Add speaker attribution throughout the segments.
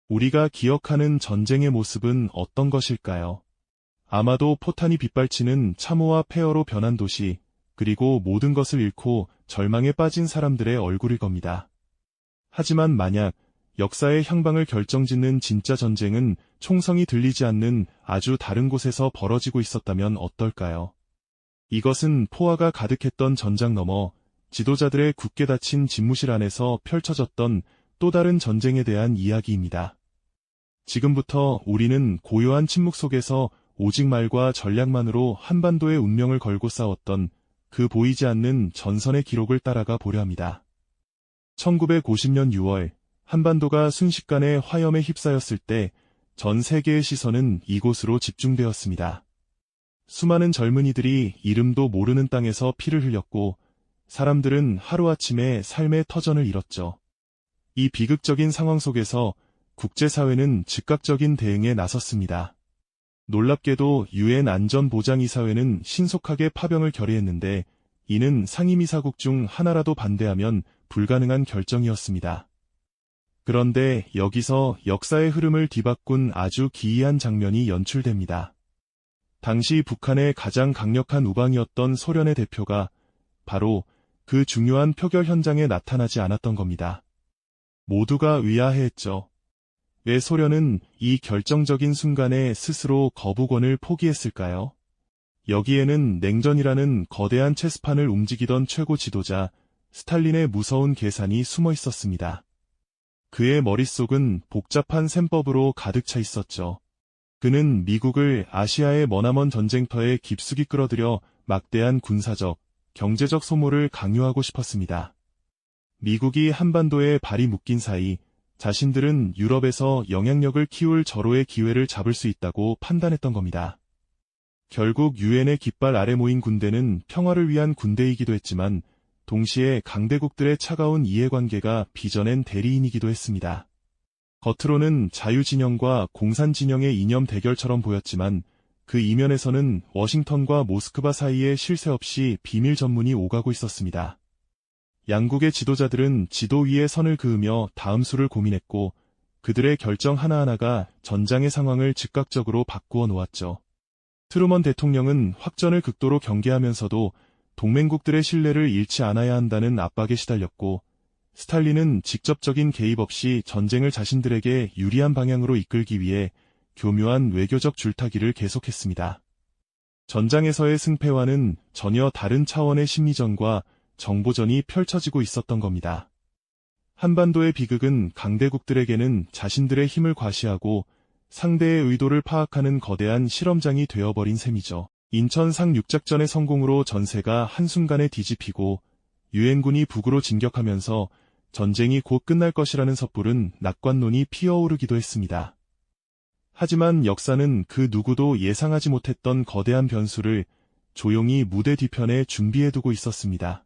Speaker 1: 우리가 기억하는 전쟁의 모습은 어떤 것일까요? 아마도 포탄이 빗발치는 참호와 폐허로 변한 도시, 그리고 모든 것을 잃고 절망에 빠진 사람들의 얼굴일 겁니다. 하지만 만약 역사의 향방을 결정짓는 진짜 전쟁은 총성이 들리지 않는 아주 다른 곳에서 벌어지고 있었다면 어떨까요? 이것은 포화가 가득했던 전장 너머 지도자들의 굳게 닫힌 집무실 안에서 펼쳐졌던 또 다른 전쟁에 대한 이야기입니다. 지금부터 우리는 고요한 침묵 속에서 오직 말과 전략만으로 한반도의 운명을 걸고 싸웠던 그 보이지 않는 전선의 기록을 따라가 보려 합니다. 1950년 6월 한반도가 순식간에 화염에 휩싸였을 때 전 세계의 시선은 이곳으로 집중되었습니다. 수많은 젊은이들이 이름도 모르는 땅에서 피를 흘렸고 사람들은 하루아침에 삶의 터전을 잃었죠. 이 비극적인 상황 속에서 국제사회는 즉각적인 대응에 나섰습니다. 놀랍게도 유엔 안전보장이사회는 신속하게 파병을 결의했는데 이는 상임이사국 중 하나라도 반대하면 불가능한 결정이었습니다. 그런데 여기서 역사의 흐름을 뒤바꾼 아주 기이한 장면이 연출됩니다. 당시 북한의 가장 강력한 우방이었던 소련의 대표가 바로 그 중요한 표결 현장에 나타나지 않았던 겁니다. 모두가 의아해했죠. 왜 소련은 이 결정적인 순간에 스스로 거부권을 포기했을까요? 여기에는 냉전이라는 거대한 체스판을 움직이던 최고 지도자 스탈린의 무서운 계산이 숨어 있었습니다. 그의 머릿속은 복잡한 셈법으로 가득 차 있었죠. 그는 미국을 아시아의 머나먼 전쟁터에 깊숙이 끌어들여 막대한 군사적, 경제적 소모를 강요하고 싶었습니다. 미국이 한반도에 발이 묶인 사이 자신들은 유럽에서 영향력을 키울 절호의 기회를 잡을 수 있다고 판단했던 겁니다. 결국 유엔의 깃발 아래 모인 군대는 평화를 위한 군대이기도 했지만 동시에 강대국들의 차가운 이해관계가 빚어낸 대리인이기도 했습니다. 겉으로는 자유진영과 공산진영의 이념 대결처럼 보였지만 그 이면에서는 워싱턴과 모스크바 사이에 쉴 새 없이 비밀 전문이 오가고 있었습니다. 양국의 지도자들은 지도 위에 선을 그으며 다음 수를 고민했고 그들의 결정 하나하나가 전장의 상황을 즉각적으로 바꾸어 놓았죠. 트루먼 대통령은 확전을 극도로 경계하면서도 동맹국들의 신뢰를 잃지 않아야 한다는 압박에 시달렸고 스탈린은 직접적인 개입 없이 전쟁을 자신들에게 유리한 방향으로 이끌기 위해 교묘한 외교적 줄타기를 계속했습니다. 전장에서의 승패와는 전혀 다른 차원의 심리전과 정보전이 펼쳐지고 있었던 겁니다. 한반도의 비극은 강대국들에게는 자신들의 힘을 과시하고 상대의 의도를 파악하는 거대한 실험장이 되어버린 셈이죠. 인천 상륙작전의 성공으로 전세가 한순간에 뒤집히고 유엔군이 북으로 진격하면서 전쟁이 곧 끝날 것이라는 섣부른 낙관론이 피어오르기도 했습니다. 하지만 역사는 그 누구도 예상하지 못했던 거대한 변수를 조용히 무대 뒤편에 준비해두고 있었습니다.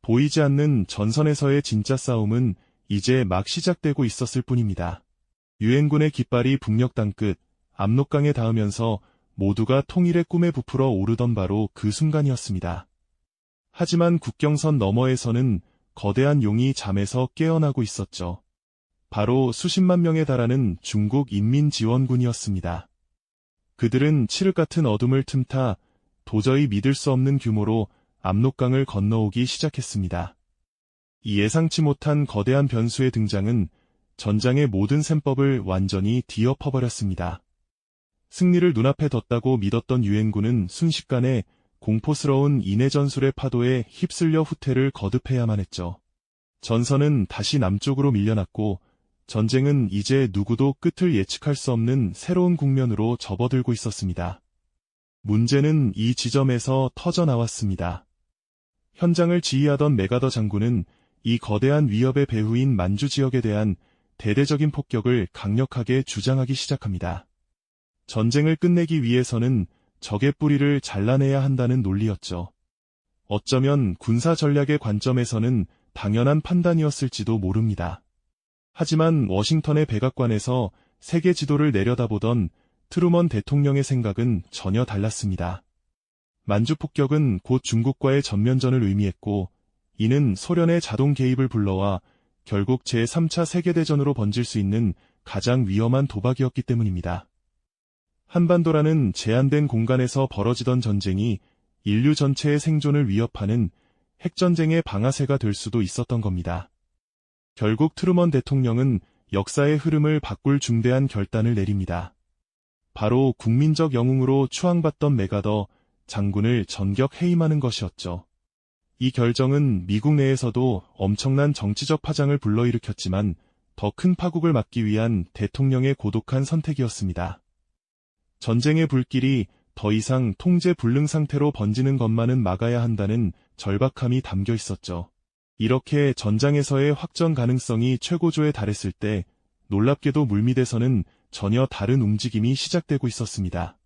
Speaker 1: 보이지 않는 전선에서의 진짜 싸움은 이제 막 시작되고 있었을 뿐입니다. 유엔군의 깃발이 북녘 땅끝 압록강에 닿으면서 모두가 통일의 꿈에 부풀어 오르던 바로 그 순간이었습니다. 하지만 국경선 너머에서는 거대한 용이 잠에서 깨어나고 있었죠. 바로 수십만 명에 달하는 중국 인민지원군이었습니다. 그들은 칠흑 같은 어둠을 틈타 도저히 믿을 수 없는 규모로 압록강을 건너오기 시작했습니다. 이 예상치 못한 거대한 변수의 등장은 전장의 모든 셈법을 완전히 뒤엎어버렸습니다. 승리를 눈앞에 뒀다고 믿었던 유엔군은 순식간에 공포스러운 인해 전술의 파도에 휩쓸려 후퇴를 거듭해야만 했죠. 전선은 다시 남쪽으로 밀려났고 전쟁은 이제 누구도 끝을 예측할 수 없는 새로운 국면으로 접어들고 있었습니다. 문제는 이 지점에서 터져나왔습니다. 현장을 지휘하던 메가더 장군은 이 거대한 위협의 배후인 만주 지역에 대한 대대적인 폭격을 강력하게 주장하기 시작합니다. 전쟁을 끝내기 위해서는 적의 뿌리를 잘라내야 한다는 논리였죠. 어쩌면 군사 전략의 관점에서는 당연한 판단이었을지도 모릅니다. 하지만 워싱턴의 백악관에서 세계 지도를 내려다보던 트루먼 대통령의 생각은 전혀 달랐습니다. 만주 폭격은 곧 중국과의 전면전을 의미했고 이는 소련의 자동 개입을 불러와 결국 제3차 세계대전으로 번질 수 있는 가장 위험한 도박이었기 때문입니다. 한반도라는 제한된 공간에서 벌어지던 전쟁이 인류 전체의 생존을 위협하는 핵전쟁의 방아쇠가 될 수도 있었던 겁니다. 결국 트루먼 대통령은 역사의 흐름을 바꿀 중대한 결단을 내립니다. 바로 국민적 영웅으로 추앙받던 맥아더 장군을 전격 해임하는 것이었죠. 이 결정은 미국 내에서도 엄청난 정치적 파장을 불러일으켰지만 더 큰 파국을 막기 위한 대통령의 고독한 선택이었습니다. 전쟁의 불길이 더 이상 통제 불능 상태로 번지는 것만은 막아야 한다는 절박함이 담겨 있었죠. 이렇게 전장에서의 확전 가능성이 최고조에 달했을 때 놀랍게도 물밑에서는 전혀 다른 움직임이 시작되고 있었습니다.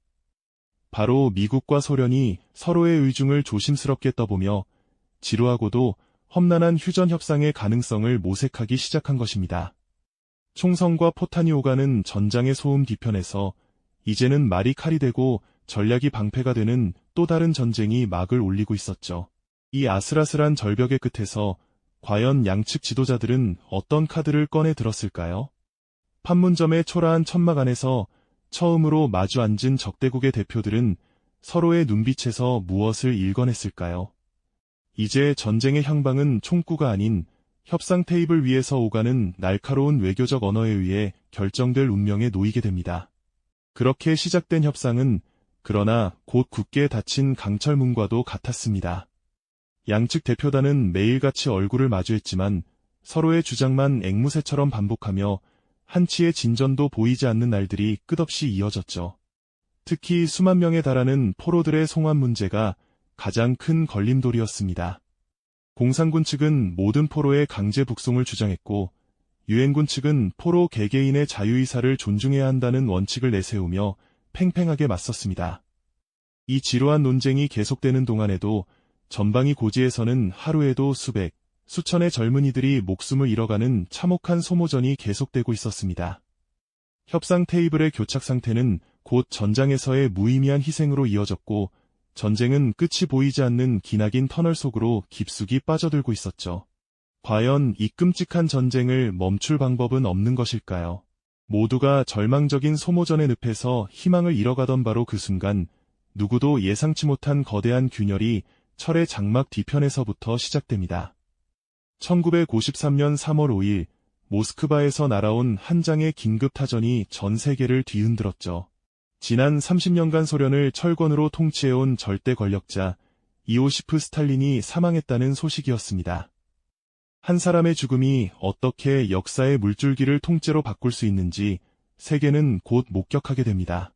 Speaker 1: 바로 미국과 소련이 서로의 의중을 조심스럽게 떠보며 지루하고도 험난한 휴전 협상의 가능성을 모색하기 시작한 것입니다. 총성과 포탄이 오가는 전장의 소음 뒤편에서 이제는 말이 칼이 되고 전략이 방패가 되는 또 다른 전쟁이 막을 올리고 있었죠. 이 아슬아슬한 절벽의 끝에서 과연 양측 지도자들은 어떤 카드를 꺼내 들었을까요? 판문점의 초라한 천막 안에서 처음으로 마주 앉은 적대국의 대표들은 서로의 눈빛에서 무엇을 읽어냈을까요? 이제 전쟁의 향방은 총구가 아닌 협상 테이블 위에서 오가는 날카로운 외교적 언어에 의해 결정될 운명에 놓이게 됩니다. 그렇게 시작된 협상은 그러나 곧 굳게 닫힌 강철문과도 같았습니다. 양측 대표단은 매일같이 얼굴을 마주했지만 서로의 주장만 앵무새처럼 반복하며 한치의 진전도 보이지 않는 날들이 끝없이 이어졌죠. 특히 수만 명에 달하는 포로들의 송환 문제가 가장 큰 걸림돌이었습니다. 공산군 측은 모든 포로의 강제 북송을 주장했고 유엔군 측은 포로 개개인의 자유의사를 존중해야 한다는 원칙을 내세우며 팽팽하게 맞섰습니다. 이 지루한 논쟁이 계속되는 동안에도 전방위 고지에서는 하루에도 수백, 수천의 젊은이들이 목숨을 잃어가는 참혹한 소모전이 계속되고 있었습니다. 협상 테이블의 교착 상태는 곧 전장에서의 무의미한 희생으로 이어졌고 전쟁은 끝이 보이지 않는 기나긴 터널 속으로 깊숙이 빠져들고 있었죠. 과연 이 끔찍한 전쟁을 멈출 방법은 없는 것일까요? 모두가 절망적인 소모전의 늪에서 희망을 잃어가던 바로 그 순간 누구도 예상치 못한 거대한 균열이 철의 장막 뒤편에서부터 시작됩니다. 1953년 3월 5일 모스크바에서 날아온 한 장의 긴급 타전이 전 세계를 뒤흔들었죠. 지난 30년간 소련을 철권으로 통치해온 절대 권력자 이오시프 스탈린이 사망했다는 소식이었습니다. 한 사람의 죽음이 어떻게 역사의 물줄기를 통째로 바꿀 수 있는지 세계는 곧 목격하게 됩니다.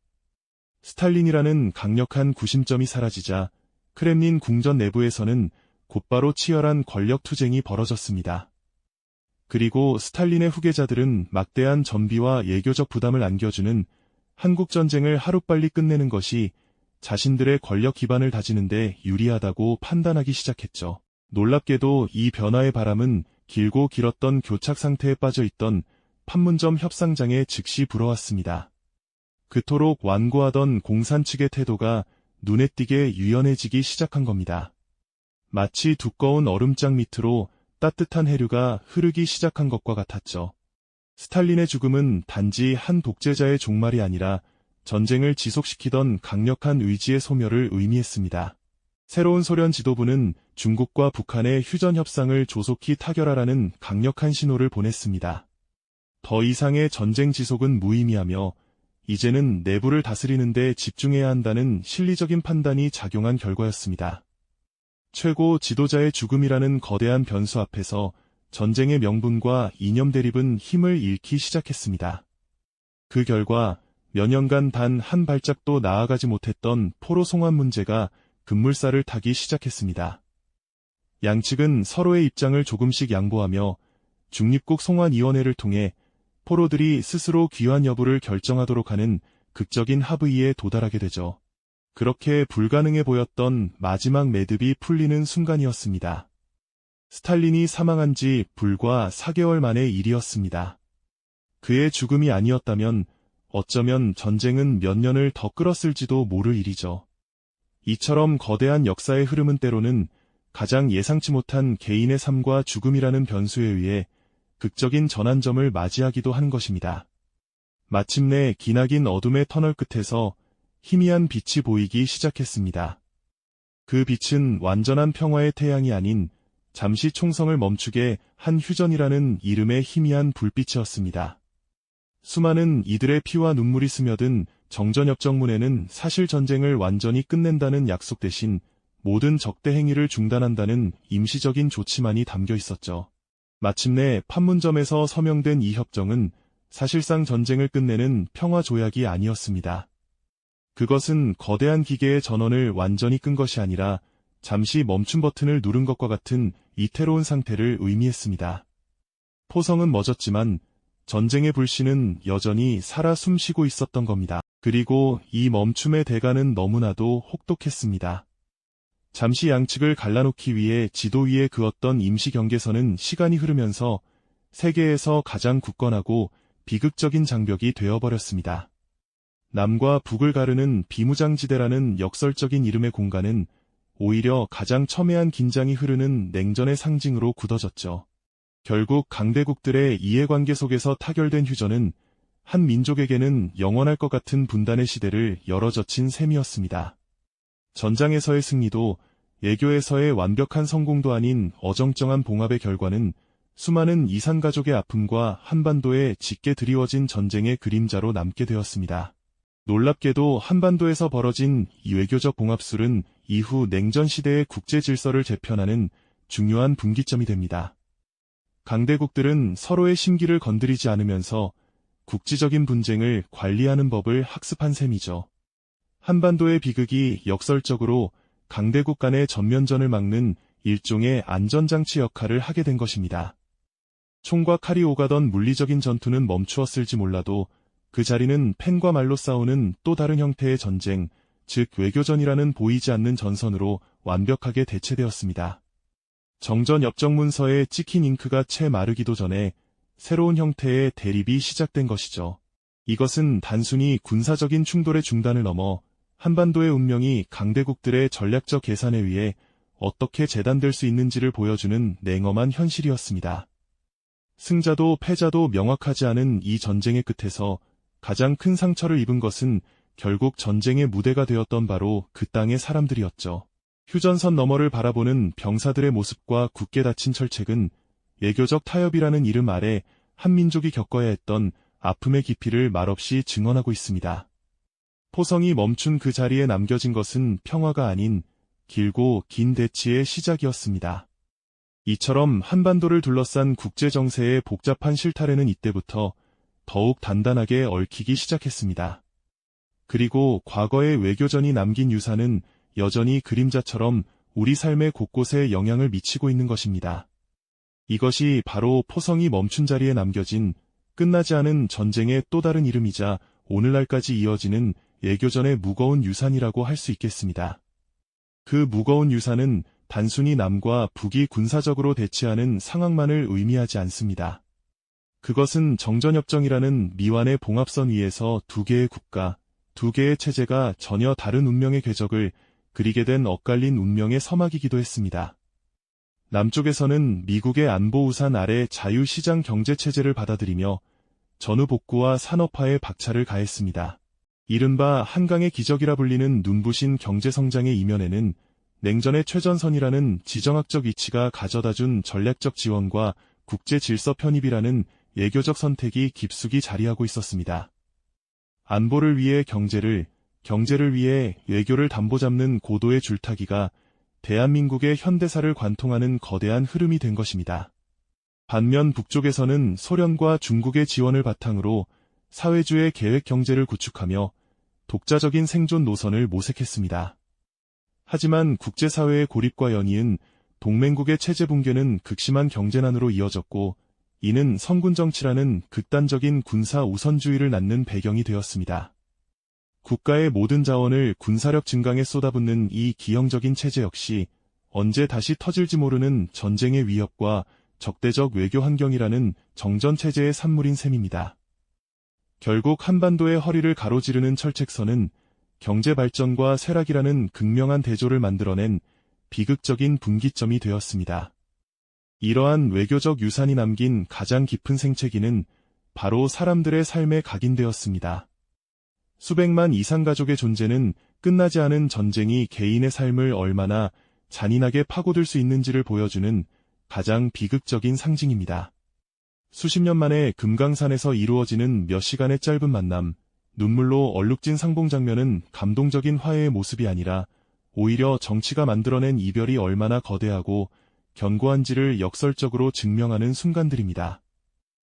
Speaker 1: 스탈린이라는 강력한 구심점이 사라지자 크렘린 궁전 내부에서는 곧바로 치열한 권력 투쟁이 벌어졌습니다. 그리고 스탈린의 후계자들은 막대한 전비와 예교적 부담을 안겨주는 한국전쟁을 하루빨리 끝내는 것이 자신들의 권력 기반을 다지는 데 유리하다고 판단하기 시작했죠. 놀랍게도 이 변화의 바람은 길고 길었던 교착 상태에 빠져있던 판문점 협상장에 즉시 불어왔습니다. 그토록 완고하던 공산 측의 태도가 눈에 띄게 유연해지기 시작한 겁니다. 마치 두꺼운 얼음장 밑으로 따뜻한 해류가 흐르기 시작한 것과 같았죠. 스탈린의 죽음은 단지 한 독재자의 종말이 아니라 전쟁을 지속시키던 강력한 의지의 소멸을 의미했습니다. 새로운 소련 지도부는 중국과 북한의 휴전 협상을 조속히 타결하라는 강력한 신호를 보냈습니다. 더 이상의 전쟁 지속은 무의미하며 이제는 내부를 다스리는 데 집중해야 한다는 실리적인 판단이 작용한 결과였습니다. 최고 지도자의 죽음이라는 거대한 변수 앞에서 전쟁의 명분과 이념 대립은 힘을 잃기 시작했습니다. 그 결과 몇 년간 단 한 발짝도 나아가지 못했던 포로 송환 문제가 급물살을 타기 시작했습니다. 양측은 서로의 입장을 조금씩 양보하며 중립국 송환위원회를 통해 포로들이 스스로 귀환 여부를 결정하도록 하는 극적인 합의에 도달하게 되죠. 그렇게 불가능해 보였던 마지막 매듭이 풀리는 순간이었습니다. 스탈린이 사망한 지 불과 4개월 만의 일이었습니다. 그의 죽음이 아니었다면 어쩌면 전쟁은 몇 년을 더 끌었을지도 모를 일이죠. 이처럼 거대한 역사의 흐름은 때로는 가장 예상치 못한 개인의 삶과 죽음이라는 변수에 의해 극적인 전환점을 맞이하기도 하는 것입니다. 마침내 기나긴 어둠의 터널 끝에서 희미한 빛이 보이기 시작했습니다. 그 빛은 완전한 평화의 태양이 아닌 잠시 총성을 멈추게 한 휴전이라는 이름의 희미한 불빛이었습니다. 수많은 이들의 피와 눈물이 스며든 정전협정문에는 사실 전쟁을 완전히 끝낸다는 약속 대신 모든 적대 행위를 중단한다는 임시적인 조치만이 담겨 있었죠. 마침내 판문점에서 서명된 이 협정은 사실상 전쟁을 끝내는 평화 조약이 아니었습니다. 그것은 거대한 기계의 전원을 완전히 끈 것이 아니라 잠시 멈춤 버튼을 누른 것과 같은 이태로운 상태를 의미했습니다. 포성은 멎었지만 전쟁의 불씨는 여전히 살아 숨쉬고 있었던 겁니다. 그리고 이 멈춤의 대가는 너무나도 혹독했습니다. 잠시 양측을 갈라놓기 위해 지도 위에 그었던 임시 경계선은 시간이 흐르면서 세계에서 가장 굳건하고 비극적인 장벽이 되어버렸습니다. 남과 북을 가르는 비무장지대라는 역설적인 이름의 공간은 오히려 가장 첨예한 긴장이 흐르는 냉전의 상징으로 굳어졌죠. 결국 강대국들의 이해관계 속에서 타결된 휴전은 한 민족에게는 영원할 것 같은 분단의 시대를 열어젖힌 셈이었습니다. 전장에서의 승리도 외교에서의 완벽한 성공도 아닌 어정쩡한 봉합의 결과는 수많은 이산가족의 아픔과 한반도에 짙게 드리워진 전쟁의 그림자로 남게 되었습니다. 놀랍게도 한반도에서 벌어진 이 외교적 봉합술은 이후 냉전 시대의 국제 질서를 재편하는 중요한 분기점이 됩니다. 강대국들은 서로의 심기를 건드리지 않으면서 국지적인 분쟁을 관리하는 법을 학습한 셈이죠. 한반도의 비극이 역설적으로 강대국 간의 전면전을 막는 일종의 안전장치 역할을 하게 된 것입니다. 총과 칼이 오가던 물리적인 전투는 멈추었을지 몰라도 그 자리는 펜과 말로 싸우는 또 다른 형태의 전쟁, 즉 외교전이라는 보이지 않는 전선으로 완벽하게 대체되었습니다. 정전협정문서에 찍힌 잉크가 채 마르기도 전에 새로운 형태의 대립이 시작된 것이죠. 이것은 단순히 군사적인 충돌의 중단을 넘어 한반도의 운명이 강대국들의 전략적 계산에 의해 어떻게 재단될 수 있는지를 보여주는 냉엄한 현실이었습니다. 승자도 패자도 명확하지 않은 이 전쟁의 끝에서 가장 큰 상처를 입은 것은 결국 전쟁의 무대가 되었던 바로 그 땅의 사람들이었죠. 휴전선 너머를 바라보는 병사들의 모습과 굳게 닫힌 철책은 외교적 타협이라는 이름 아래 한 민족이 겪어야 했던 아픔의 깊이를 말없이 증언하고 있습니다. 포성이 멈춘 그 자리에 남겨진 것은 평화가 아닌 길고 긴 대치의 시작이었습니다. 이처럼 한반도를 둘러싼 국제정세의 복잡한 실타래는 이때부터 더욱 단단하게 얽히기 시작했습니다. 그리고 과거의 외교전이 남긴 유산은 여전히 그림자처럼 우리 삶의 곳곳에 영향을 미치고 있는 것입니다. 이것이 바로 포성이 멈춘 자리에 남겨진 끝나지 않은 전쟁의 또 다른 이름이자 오늘날까지 이어지는 외교전의 무거운 유산이라고 할 수 있겠습니다. 그 무거운 유산은 단순히 남과 북이 군사적으로 대치하는 상황만을 의미하지 않습니다. 그것은 정전협정이라는 미완의 봉합선 위에서 두 개의 국가, 두 개의 체제가 전혀 다른 운명의 궤적을 그리게 된 엇갈린 운명의 서막이기도 했습니다. 남쪽에서는 미국의 안보 우산 아래 자유시장 경제체제를 받아들이며 전후 복구와 산업화에 박차를 가했습니다. 이른바 한강의 기적이라 불리는 눈부신 경제성장의 이면에는 냉전의 최전선이라는 지정학적 이치가 가져다준 전략적 지원과 국제 질서 편입이라는 외교적 선택이 깊숙이 자리하고 있었습니다. 안보를 위해 경제를 위해 외교를 담보잡는 고도의 줄타기가 대한민국의 현대사를 관통하는 거대한 흐름이 된 것입니다. 반면 북쪽에서는 소련과 중국의 지원을 바탕으로 사회주의 계획 경제를 구축하며 독자적인 생존 노선을 모색했습니다. 하지만 국제사회의 고립과 연이은 동맹국의 체제 붕괴는 극심한 경제난으로 이어졌고 이는 선군정치라는 극단적인 군사 우선주의를 낳는 배경이 되었습니다. 국가의 모든 자원을 군사력 증강에 쏟아붓는 이 기형적인 체제 역시 언제 다시 터질지 모르는 전쟁의 위협과 적대적 외교 환경이라는 정전체제의 산물인 셈입니다. 결국 한반도의 허리를 가로지르는 철책선은 경제발전과 쇠락이라는 극명한 대조를 만들어낸 비극적인 분기점이 되었습니다. 이러한 외교적 유산이 남긴 가장 깊은 생채기는 바로 사람들의 삶에 각인되었습니다. 수백만 이상 가족의 존재는 끝나지 않은 전쟁이 개인의 삶을 얼마나 잔인하게 파고들 수 있는지를 보여주는 가장 비극적인 상징입니다. 수십 년 만에 금강산에서 이루어지는 몇 시간의 짧은 만남, 눈물로 얼룩진 상봉 장면은 감동적인 화해의 모습이 아니라 오히려 정치가 만들어낸 이별이 얼마나 거대하고 견고한지를 역설적으로 증명하는 순간들입니다.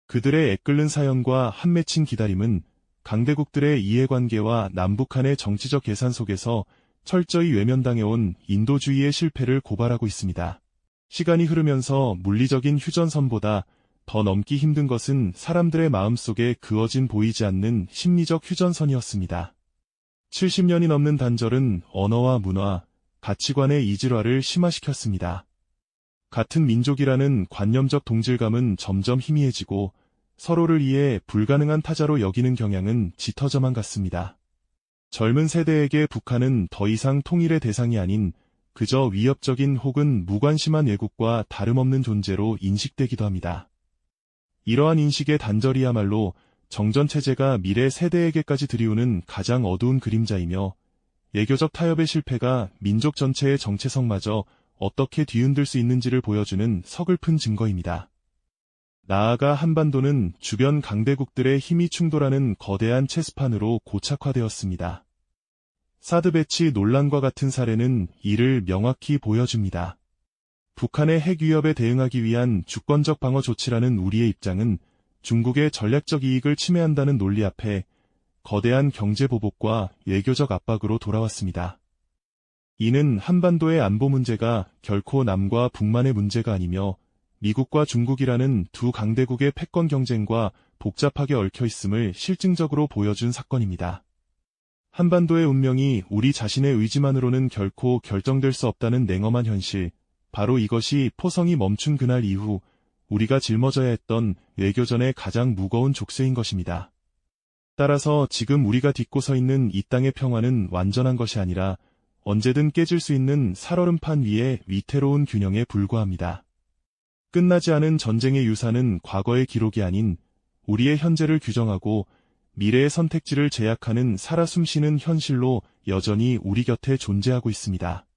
Speaker 1: 그들의 애끓는 사연과 한 맺힌 기다림은 강대국들의 이해관계와 남북한의 정치적 계산 속에서 철저히 외면당해온 인도주의의 실패를 고발하고 있습니다. 시간이 흐르면서 물리적인 휴전선보다 더 넘기 힘든 것은 사람들의 마음속에 그어진 보이지 않는 심리적 휴전선이었습니다. 70년이 넘는 단절은 언어와 문화, 가치관의 이질화를 심화시켰습니다. 같은 민족이라는 관념적 동질감은 점점 희미해지고 서로를 이해 불가능한 타자로 여기는 경향은 짙어져만 갔습니다. 젊은 세대에게 북한은 더 이상 통일의 대상이 아닌 그저 위협적인 혹은 무관심한 외국과 다름없는 존재로 인식되기도 합니다. 이러한 인식의 단절이야말로 정전체제가 미래 세대에게까지 들이우는 가장 어두운 그림자이며 외교적 타협의 실패가 민족 전체의 정체성마저 어떻게 뒤흔들 수 있는지를 보여주는 서글픈 증거입니다. 나아가 한반도는 주변 강대국들의 힘이 충돌하는 거대한 체스판으로 고착화되었습니다. 사드 배치 논란과 같은 사례는 이를 명확히 보여줍니다. 북한의 핵 위협에 대응하기 위한 주권적 방어 조치라는 우리의 입장은 중국의 전략적 이익을 침해한다는 논리 앞에 거대한 경제 보복과 외교적 압박으로 돌아왔습니다. 이는 한반도의 안보 문제가 결코 남과 북만의 문제가 아니며 미국과 중국이라는 두 강대국의 패권 경쟁과 복잡하게 얽혀 있음을 실증적으로 보여준 사건입니다. 한반도의 운명이 우리 자신의 의지만으로는 결코 결정될 수 없다는 냉엄한 현실, 바로 이것이 포성이 멈춘 그날 이후 우리가 짊어져야 했던 외교전의 가장 무거운 족쇄인 것입니다. 따라서 지금 우리가 딛고 서 있는 이 땅의 평화는 완전한 것이 아니라 언제든 깨질 수 있는 살얼음판 위의 위태로운 균형에 불과합니다. 끝나지 않은 전쟁의 유산은 과거의 기록이 아닌 우리의 현재를 규정하고 미래의 선택지를 제약하는 살아 숨쉬는 현실로 여전히 우리 곁에 존재하고 있습니다.